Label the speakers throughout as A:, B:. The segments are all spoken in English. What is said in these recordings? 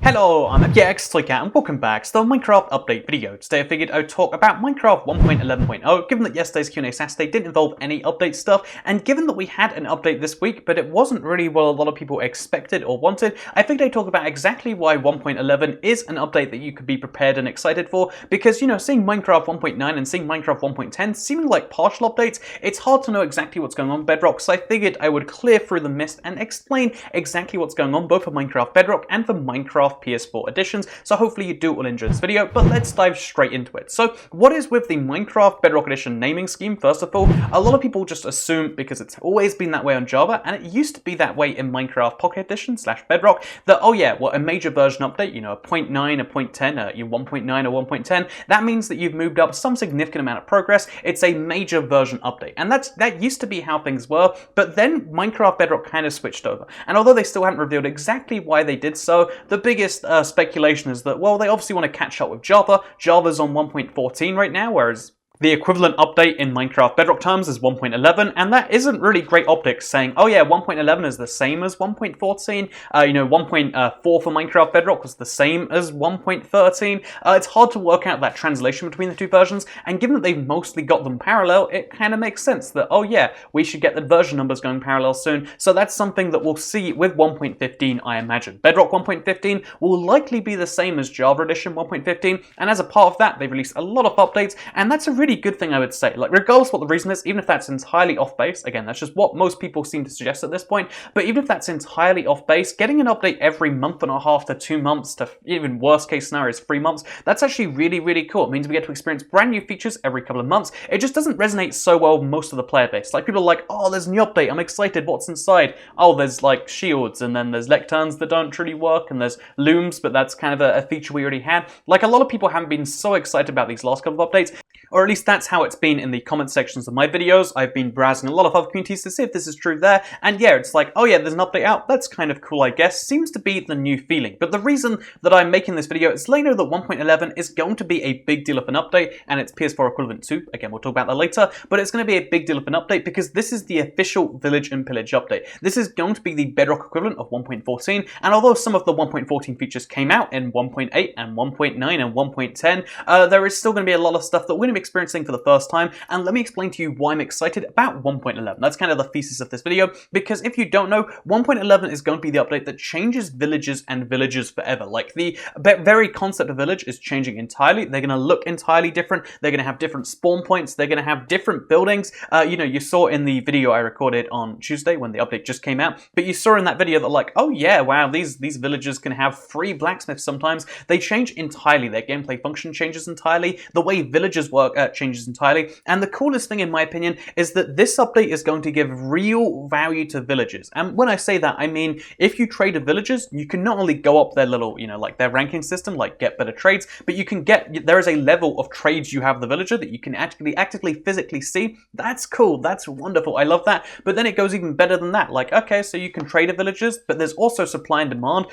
A: Hello, I'm Cat, and welcome back to the Minecraft update video. Today I figured I'd talk about Minecraft 1.11.0, given that yesterday's Q&A Saturday didn't involve any update stuff, and given that we had an update this week, but it wasn't really what a lot of people expected or wanted, I figured I'd talk about exactly why 1.11 is an update that you could be prepared and excited for, because, you know, seeing Minecraft 1.9 and seeing Minecraft 1.10 seeming like partial updates, it's hard to know exactly what's going on in Bedrock, so I figured I would clear through the mist and explain exactly what's going on both for Minecraft Bedrock and for Minecraft PS4 editions, so hopefully you do all enjoy this video, but let's dive straight into it. So what is with the Minecraft Bedrock Edition naming scheme? First of all, a lot of people just assume, because it's always been that way on Java, and it used to be that way in Minecraft Pocket Edition / Bedrock, that, oh yeah, well, a major version update, you know, a 0.9, a 0.10, a 1.9 or 1.10, that means that you've moved up some significant amount of progress. It's a major version update, and that used to be how things were, but then Minecraft Bedrock kind of switched over, and although they still haven't revealed exactly why they did so, the biggest speculation is that, well, they obviously want to catch up with Java. Java's on 1.14 right now, whereas the equivalent update in Minecraft Bedrock terms is 1.11, and that isn't really great optics saying, oh yeah, 1.11 is the same as 1.14, you know, 1.4 for Minecraft Bedrock was the same as 1.13. It's hard to work out that translation between the two versions, and given that they've mostly got them parallel, it kind of makes sense that, oh yeah, we should get the version numbers going parallel soon, so that's something that we'll see with 1.15, I imagine. Bedrock 1.15 will likely be the same as Java Edition 1.15, and as a part of that, they've released a lot of updates, and that's a really good thing, I would say. Like, regardless what the reason is, even if that's entirely off base, again, that's just what most people seem to suggest at this point, but even if that's entirely off base, getting an update every month and a half to 2 months to even worst case scenario is 3 months, that's actually really, really cool. It means we get to experience brand new features every couple of months. It just doesn't resonate so well with most of the player base. Like, people are like, oh, there's a new update, I'm excited, what's inside? Oh, there's like shields, and then there's lecterns that don't truly work, and there's looms, but that's kind of a feature we already had. Like, a lot of people haven't been so excited about these last couple of updates, or at least that's how it's been in the comment sections of my videos. I've been browsing a lot of other communities to see if this is true there, and yeah, it's like, oh yeah, there's an update out, that's kind of cool, I guess. Seems to be the new feeling. But the reason that I'm making this video is to let you know that 1.11 is going to be a big deal of an update, and it's PS4 equivalent too. Again, we'll talk about that later, but it's going to be a big deal of an update because this is the official Village and Pillage update. This is going to be the Bedrock equivalent of 1.14, and although some of the 1.14 features came out in 1.8 and 1.9 and 1.10, there is still going to be a lot of stuff that we're going to be experiencing for the first time, and let me explain to you why I'm excited about 1.11. That's kind of the thesis of this video, because if you don't know, 1.11 is going to be the update that changes villages and villagers forever. Like, the very concept of village is changing entirely. They're going to look entirely different. They're going to have different spawn points. They're going to have different buildings. You know, you saw in the video I recorded on Tuesday when the update just came out, but you saw in that video that, like, oh yeah, wow, these villagers can have 3 blacksmiths sometimes. They change entirely. Their gameplay function changes entirely. The way villagers work changes entirely. And the coolest thing, in my opinion, is that this update is going to give real value to villagers. And when I say that, I mean, if you trade with villagers, you can not only go up their little, you know, like their ranking system, like get better trades, but you can there is a level of trades you have the villager that you can actually actively, physically see. That's cool. That's wonderful. I love that. But then it goes even better than that. Like, okay, so you can trade with villagers, but there's also supply and demand.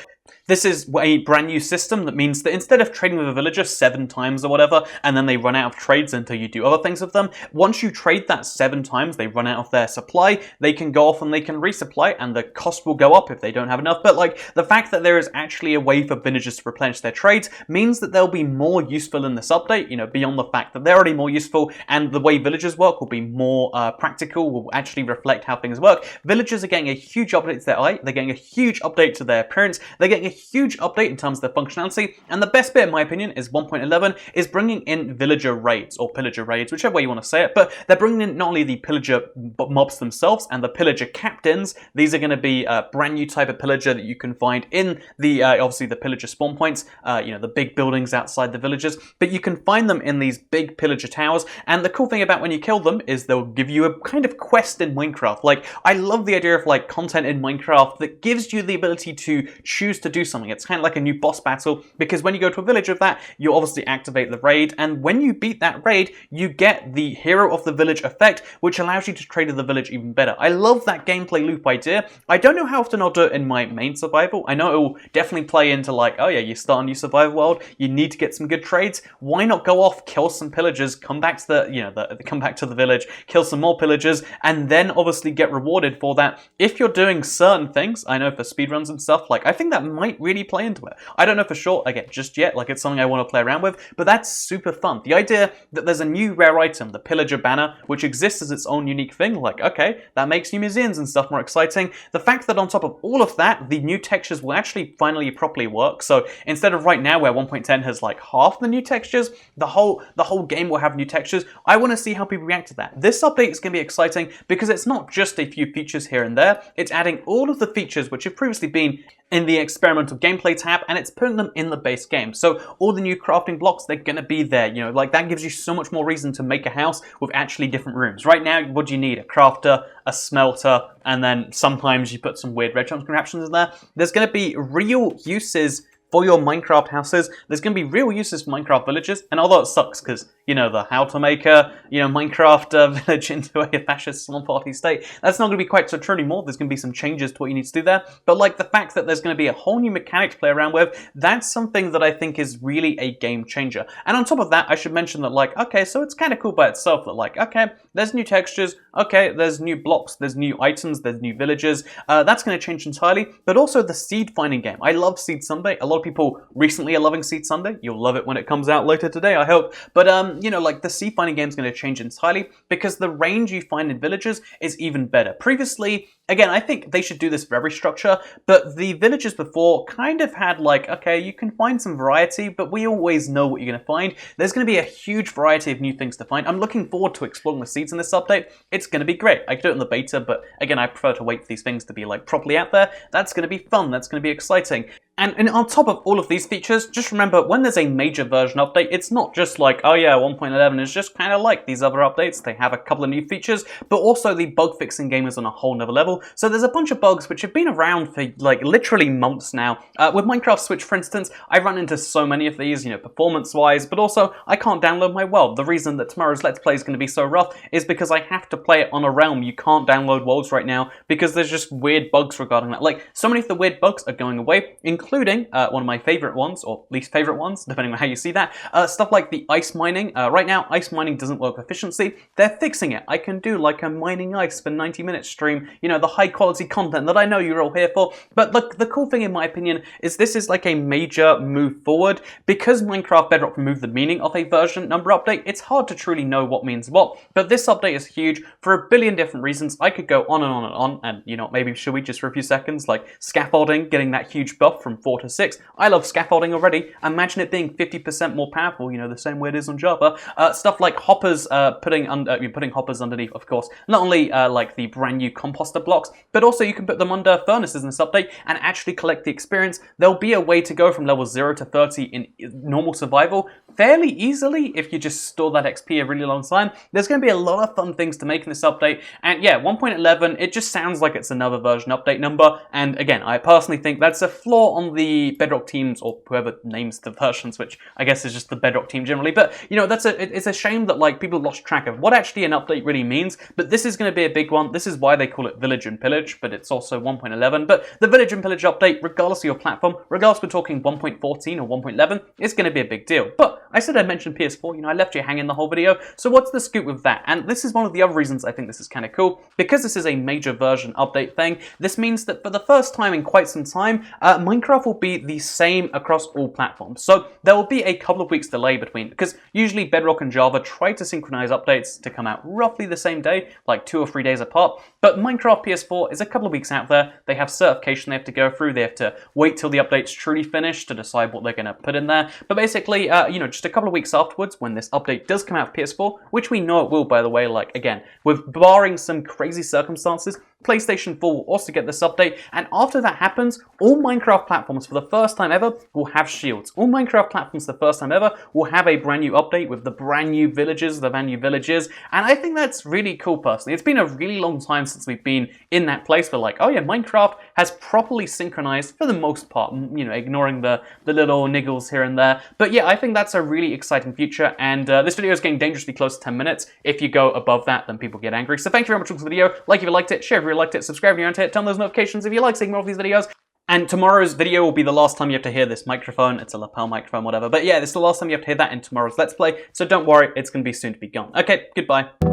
A: This is a brand new system that means that instead of trading with a villager 7 times or whatever, and then they run out of trades until you do other things with them, once you trade that 7 times, they run out of their supply, they can go off and they can resupply, and the cost will go up if they don't have enough. But like, the fact that there is actually a way for villagers to replenish their trades means that they'll be more useful in this update, you know, beyond the fact that they're already more useful, and the way villagers work will be more practical, will actually reflect how things work. Villagers are getting a huge update to their eye, they're getting a huge update to their appearance, they're getting a huge update in terms of their functionality, and the best bit, in my opinion, is 1.11 is bringing in villager raids, or pillager raids, whichever way you want to say it, but they're bringing in not only the pillager mobs themselves and the pillager captains. These are going to be a brand new type of pillager that you can find in the, obviously the pillager spawn points, you know, the big buildings outside the villages, but you can find them in these big pillager towers, and the cool thing about when you kill them is they'll give you a kind of quest in Minecraft. Like, I love the idea of like content in Minecraft that gives you the ability to choose to do something. It's kind of like a new boss battle, because when you go to a village with that, you obviously activate the raid, and when you beat that raid, you get the hero of the village effect, which allows you to trade with the village even better. I love that gameplay loop idea. I don't know how often I'll do it in my main survival. I know it will definitely play into like, oh yeah, you start a new survival world, you need to get some good trades. Why not go off, kill some pillagers, come back to the, you know, come back to the village, kill some more pillagers, and then obviously get rewarded for that. If you're doing certain things, I know for speedruns and stuff, like I think that might really play into it. I don't know for sure, again, just yet, like it's something I want to play around with, but that's super fun. The idea that there's a new rare item, the Pillager banner, which exists as its own unique thing, like, okay, that makes new museums and stuff more exciting. The fact that on top of all of that, the new textures will actually finally properly work. So instead of right now where 1.10 has like half the new textures, the whole game will have new textures. I want to see how people react to that. This update is going to be exciting because it's not just a few features here and there, it's adding all of the features which have previously been in the experimental gameplay tab, and it's putting them in the base game. So all the new crafting blocks, they're gonna be there, you know, like that gives you so much more reason to make a house with actually different rooms. Right now, what do you need? A crafter, a smelter, and then sometimes you put some weird redstone contraptions in there. There's gonna be real uses for your Minecraft houses. There's going to be real uses for Minecraft villages, and although it sucks because, you know, the how to make a, Minecraft village into a fascist slum party state, that's not going to be quite so true anymore. There's going to be some changes to what you need to do there, but like the fact that there's going to be a whole new mechanic to play around with, that's something that I think is really a game changer. And on top of that, I should mention that, like, okay, so it's kind of cool by itself that, like, okay, there's new textures, okay, there's new blocks, there's new items, there's new villages, that's going to change entirely, but also the seed finding game. I love Seed Sunday. A lot of people recently are loving Seed Sunday. You'll love it when it comes out later today, I hope. But, like the seed finding game is going to change entirely because the range you find in villages is even better. Previously, again, I think they should do this for every structure, but the villages before kind of had like, okay, you can find some variety, but we always know what you're going to find. There's going to be a huge variety of new things to find. I'm looking forward to exploring the seeds in this update. It's going to be great. I could do it in the beta, but again, I prefer to wait for these things to be like properly out there. That's going to be fun. That's going to be exciting. And on top of all of these features, just remember, when there's a major version update, it's not just like, oh yeah, 1.11 is just kind of like these other updates. They have a couple of new features, but also the bug fixing game is on a whole nother level. So there's a bunch of bugs which have been around for like literally months now. With Minecraft Switch, for instance, I run into so many of these, performance-wise, but also I can't download my world. The reason that tomorrow's Let's Play is going to be so rough is because I have to play it on a realm. You can't download worlds right now because there's just weird bugs regarding that. Like, so many of the weird bugs are going away, including one of my favorite ones, or least favorite ones, depending on how you see that. Stuff like the ice mining. Right now, ice mining doesn't work with efficiency. They're fixing it. I can do like a mining ice for 90 minutes stream, the high quality content that I know you're all here for. But look, the cool thing in my opinion is this is like a major move forward. Because Minecraft Bedrock removed the meaning of a version number update, it's hard to truly know what means what. But this update is huge for a billion different reasons. I could go on and on and on, and maybe should we just for a few seconds, like scaffolding, getting that huge buff from 4 to 6. I love scaffolding already. Imagine it being 50% more powerful, the same way it is on Java. Stuff like hoppers, putting hoppers underneath, of course. Not only like the brand new composter blocks, but also you can put them under furnaces in this update and actually collect the experience. There'll be a way to go from level 0 to 30 in normal survival fairly easily if you just store that XP a really long time. There's going to be a lot of fun things to make in this update. And yeah, 1.11, it just sounds like it's another version update number. And again, I personally think that's a flaw on the Bedrock teams, or whoever names the versions, which I guess is just the Bedrock team generally. But it's a shame that like people lost track of what actually an update really means. But this is going to be a big one. This is why they call it Village and Pillage, but it's also 1.11. But the Village and Pillage update, regardless of your platform, regardless we're talking 1.14 or 1.11, it's going to be a big deal. But I said I mentioned PS4, I left you hanging the whole video, so what's the scoop with that? And this is one of the other reasons I think this is kind of cool. Because this is a major version update thing, this means that for the first time in quite some time, Minecraft will be the same across all platforms. So there will be a couple of weeks delay between, because usually Bedrock and Java try to synchronize updates to come out roughly the same day, like 2 or 3 days apart, but Minecraft PS4 is a couple of weeks out there. They have certification they have to go through, they have to wait till the update's truly finished to decide what they're going to put in there, but basically, just a couple of weeks afterwards, when this update does come out for PS4, which we know it will, by the way, like, again, with barring some crazy circumstances, PlayStation 4 will also get this update, and after that happens, all Minecraft platforms for the first time ever will have shields. All Minecraft platforms for the first time ever will have a brand new update with the brand new villages, and I think that's really cool personally. It's been a really long time since we've been in that place where like, oh yeah, Minecraft has properly synchronized for the most part, ignoring the little niggles here and there. But yeah, I think that's a really exciting future, and this video is getting dangerously close to 10 minutes. If you go above that, then people get angry. So thank you very much for watching the video. Like if you liked it, share if you liked it, subscribe if you're into it, turn those notifications if you like seeing more of these videos. And tomorrow's video will be the last time you have to hear this microphone. It's a lapel microphone, whatever. But yeah, this is the last time you have to hear that in tomorrow's Let's Play. So don't worry, it's going to be soon to be gone. Okay, goodbye.